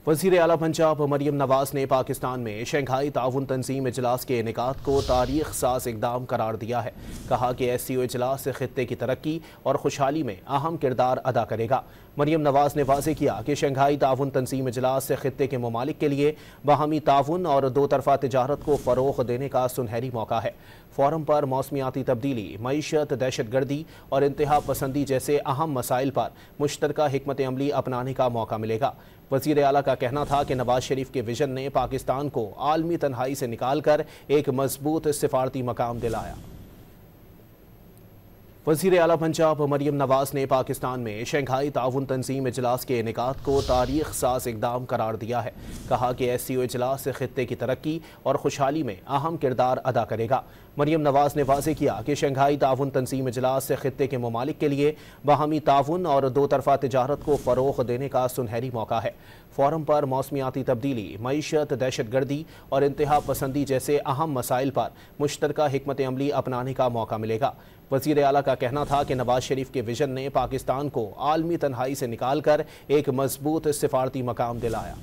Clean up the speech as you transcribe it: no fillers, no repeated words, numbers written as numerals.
वज़ीर आला पंजाब मरियम नवाज ने पाकिस्तान में शंघाई ताउन तंजीम इजलास के इनेकाद को तारीख साज इकदाम करार दिया है। कहा कि SCO इजलास खित्ते की तरक्की और खुशहाली में अहम किरदार अदा करेगा। मरियम नवाज ने वाज़ेह किया कि शंघाई ताउन तंजीम इजलास से खित्ते के ममालिक के लिए बाहमी ताउन और दो तरफ़ा तिजारत को फ़रोग़ देने का सुनहरी मौका है। फ़ोरम पर मौसमियाती तब्दीली, मईशत, दहशत गर्दी और इंतहा पसंदी जैसे अहम मसाइल पर मुश्तरका हिकमत अमली अपनाने का मौका मिलेगा। वज़ीर आला का कहना था कि नवाज शरीफ के विजन ने पाकिस्तान को आलमी तन्हाई से निकाल कर एक मजबूत सिफारती मकाम दिलाया। वज़ीर आला पंजाब मरियम नवाज ने पाकिस्तान में शंघाई ताउन तंजीम इजलास के इनेकाद को तारीख साज इकदाम करार दिया है। कहा कि SCO इजलास से खित्ते की तरक्की और खुशहाली में अहम किरदार अदा करेगा। मरियम नवाज ने वाज़ेह किया कि शंघाई ताउन तंजीम इजलास से खित्ते के ममालिक के लिए बाहमी ताउन और दो तरफ़ा तिजारत को फ़रोग़ देने का सुनहरी मौका है। फ़ोरम पर मौसमियाती तब्दीली, मईशत, दहशत गर्दी और इंतहा पसंदी जैसे अहम मसाइल पर मुश्तरका हिकमत अमली अपनाने का मौका मिलेगा। वज़ीर आला का कहना था कि नवाज शरीफ के विजन ने पाकिस्तान को आलमी तन्हाई से निकाल कर एक मजबूत सिफारती मकाम दिलाया।